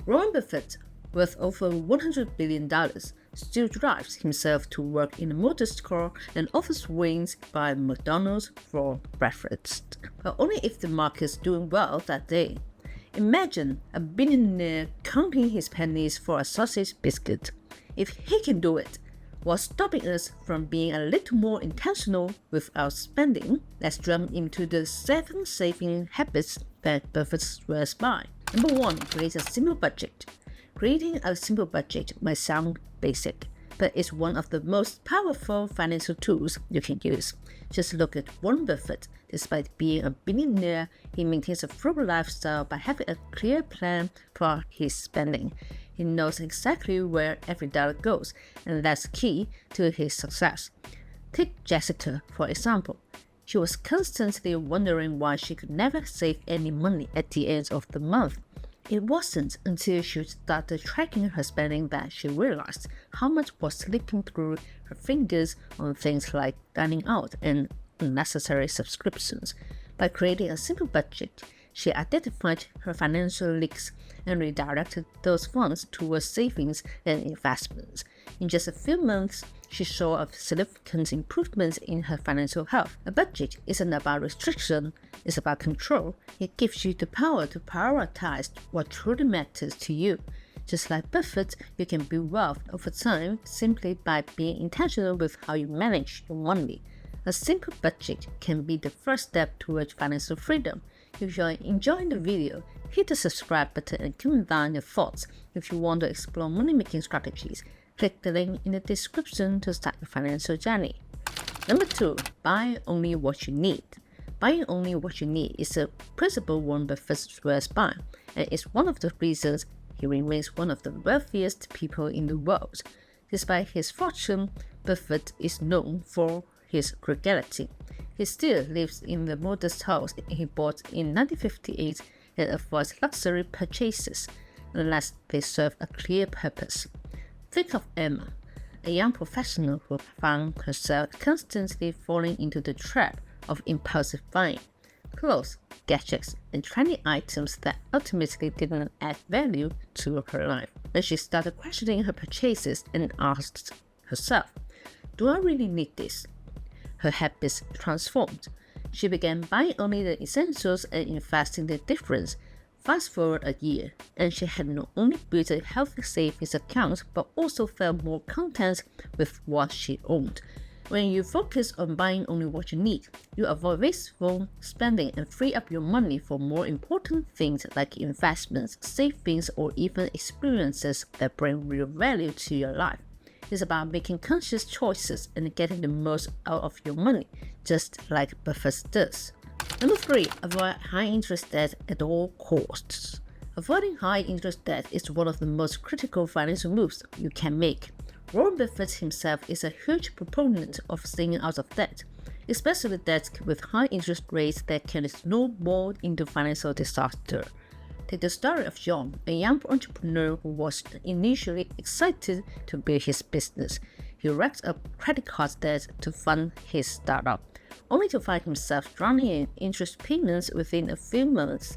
Warren Buffett, worth over $100 billion, still drives himself to work in a modest car and offers wings by McDonald's for breakfast, but only if the market's doing well that day. Imagine a billionaire counting his pennies for a sausage biscuit. If he can do it, what's stopping us from being a little more intentional with our spending? Let's jump into the 7 saving habits that Buffett swears by. Number 1. Create a simple budget. Creating a simple budget might sound basic, but it's one of the most powerful financial tools you can use. Just look at Warren Buffett. Despite being a billionaire, he maintains a frugal lifestyle by having a clear plan for his spending. He knows exactly where every dollar goes, and that's key to his success. Take Jessica, for example. She was constantly wondering why she could never save any money at the end of the month. It wasn't until she started tracking her spending that she realized how much was slipping through her fingers on things like dining out and unnecessary subscriptions. By creating a simple budget, she identified her financial leaks and redirected those funds towards savings and investments. In just a few months, she saw a significant improvement in her financial health. A budget isn't about restriction, it's about control. It gives you the power to prioritize what truly matters to you. Just like Buffett, you can build wealth over time simply by being intentional with how you manage your money. A simple budget can be the first step towards financial freedom. If you're enjoying the video, hit the subscribe button and comment down your thoughts. If you want to explore money-making strategies, click the link in the description to start your financial journey. Number 2. Buy only what you need. Buying only what you need is a principle Warren Buffett swears by, and it's one of the reasons he remains one of the wealthiest people in the world. Despite his fortune, Buffett is known for his frugality. He still lives in the modest house he bought in 1958 and avoids luxury purchases unless they serve a clear purpose. Think of Emma, a young professional who found herself constantly falling into the trap of impulsive buying. Clothes, gadgets, and trendy items that ultimately didn't add value to her life. When she started questioning her purchases and asked herself, "Do I really need this?" her habits transformed. She began buying only the essentials and investing the difference. Fast forward a year, and she had not only built a healthy savings account but also felt more content with what she owned. When you focus on buying only what you need, you avoid wasteful spending and free up your money for more important things like investments, savings, or even experiences that bring real value to your life. It's about making conscious choices and getting the most out of your money, just like Buffett does. Number 3. Avoid high-interest debt at all costs. Avoiding high-interest debt is one of the most critical financial moves you can make. Warren Buffett himself is a huge proponent of staying out of debt, especially debt with high interest rates that can snowball into financial disaster. Take the story of John, a young entrepreneur who was initially excited to build his business. He racked up credit card debt to fund his startup, only to find himself drowning in interest payments within a few months.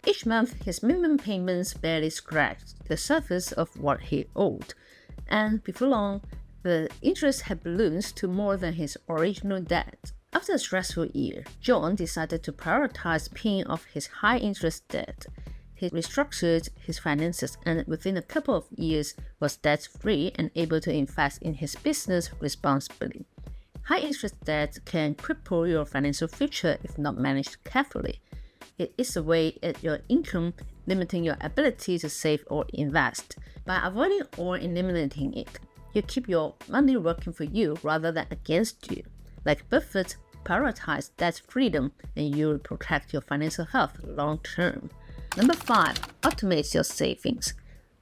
Each month, his minimum payments barely scratched the surface of what he owed, and before long, the interest had ballooned to more than his original debt. After a stressful year, John decided to prioritize paying off his high-interest debt. He restructured his finances and within a couple of years was debt-free and able to invest in his business responsibly. High-interest debt can cripple your financial future if not managed carefully. It eats away at your income, limiting your ability to save or invest. By avoiding or eliminating it, you keep your money working for you rather than against you. Like Buffett, prioritize debt freedom and you will protect your financial health long term. Number 5. Automate your savings.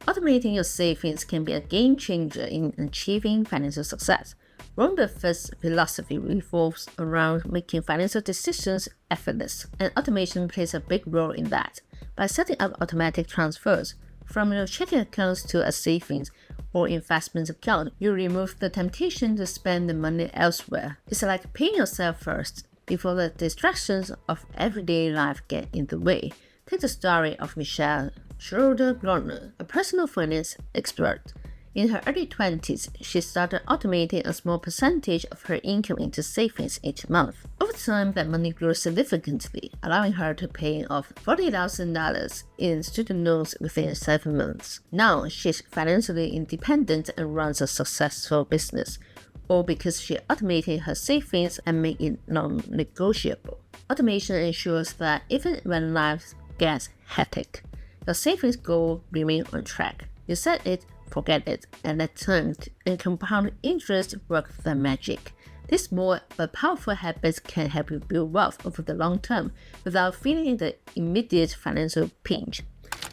Automating your savings can be a game changer in achieving financial success. Warren Buffett's philosophy revolves around making financial decisions effortless, and automation plays a big role in that. By setting up automatic transfers from your checking accounts to a savings or investment account, you remove the temptation to spend the money elsewhere. It's like paying yourself first before the distractions of everyday life get in the way. Take the story of Michelle. Schroeder Garner, a personal finance expert. In her early 20s, she started automating a small percentage of her income into savings each month. Over time, that money grew significantly, allowing her to pay off $40,000 in student loans within 7 months. Now, she's financially independent and runs a successful business, all because she automated her savings and made it non-negotiable. Automation ensures that even when life gets hectic, your savings goal remains on track. You set it, forget it, and let time and compound interest work their magic. These small but powerful habits can help you build wealth over the long term without feeling the immediate financial pinch.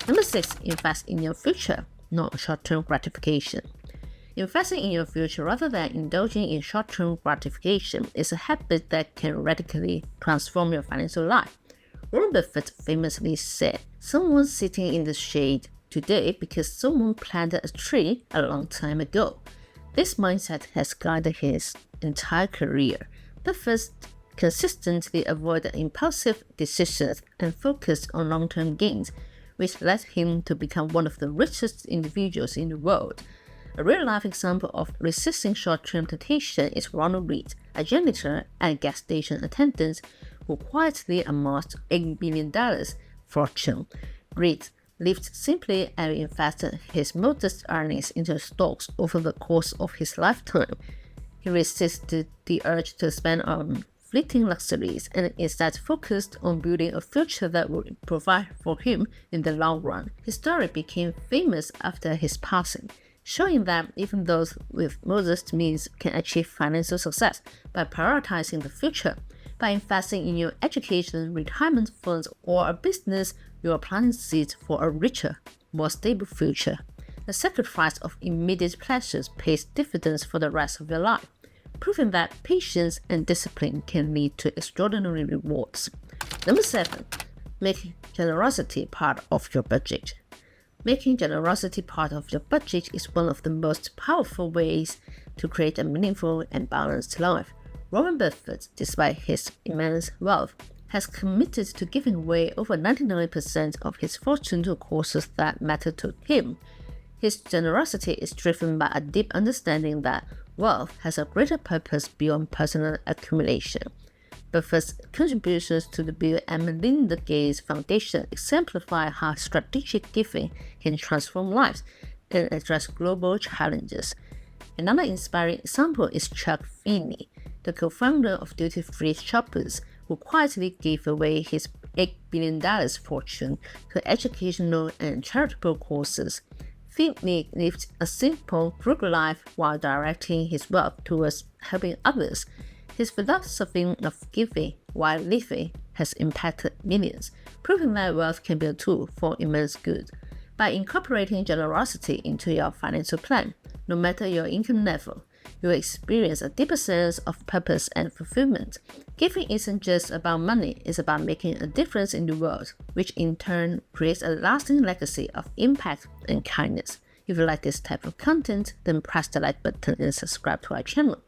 Number 6. Invest in your future, not short-term gratification. Investing in your future rather than indulging in short-term gratification is a habit that can radically transform your financial life. Warren Buffett famously said, "Someone's sitting in the shade today because someone planted a tree a long time ago." This mindset has guided his entire career. Buffett consistently avoided impulsive decisions and focused on long-term gains, which led him to become one of the richest individuals in the world. A real-life example of resisting short-term temptation is Ronald Reed, a janitor and gas station attendant who quietly amassed $8 billion fortune. Reed lived simply and invested his modest earnings into stocks over the course of his lifetime. He resisted the urge to spend on fleeting luxuries and instead focused on building a future that would provide for him in the long run. His story became famous after his passing, showing that even those with modest means can achieve financial success by prioritizing the future. By investing in your education, retirement funds, or a business, you are planting seeds for a richer, more stable future. The sacrifice of immediate pleasures pays dividends for the rest of your life, proving that patience and discipline can lead to extraordinary rewards. Number 7. Make generosity part of your budget. Making generosity part of your budget is one of the most powerful ways to create a meaningful and balanced life. Warren Buffett, despite his immense wealth, has committed to giving away over 99% of his fortune to causes that matter to him. His generosity is driven by a deep understanding that wealth has a greater purpose beyond personal accumulation. Buffett's contributions to the Bill and Melinda Gates Foundation exemplify how strategic giving can transform lives and address global challenges. Another inspiring example is Chuck Feeney, the co-founder of duty-free shoppers, who quietly gave away his $8 billion fortune to educational and charitable causes. Feeney lived a simple, frugal life while directing his wealth towards helping others. His philosophy of giving while living has impacted millions, proving that wealth can be a tool for immense good. By incorporating generosity into your financial plan, no matter your income level, you will experience a deeper sense of purpose and fulfillment. Giving isn't just about money, it's about making a difference in the world, which in turn creates a lasting legacy of impact and kindness. If you like this type of content, then press the like button and subscribe to our channel.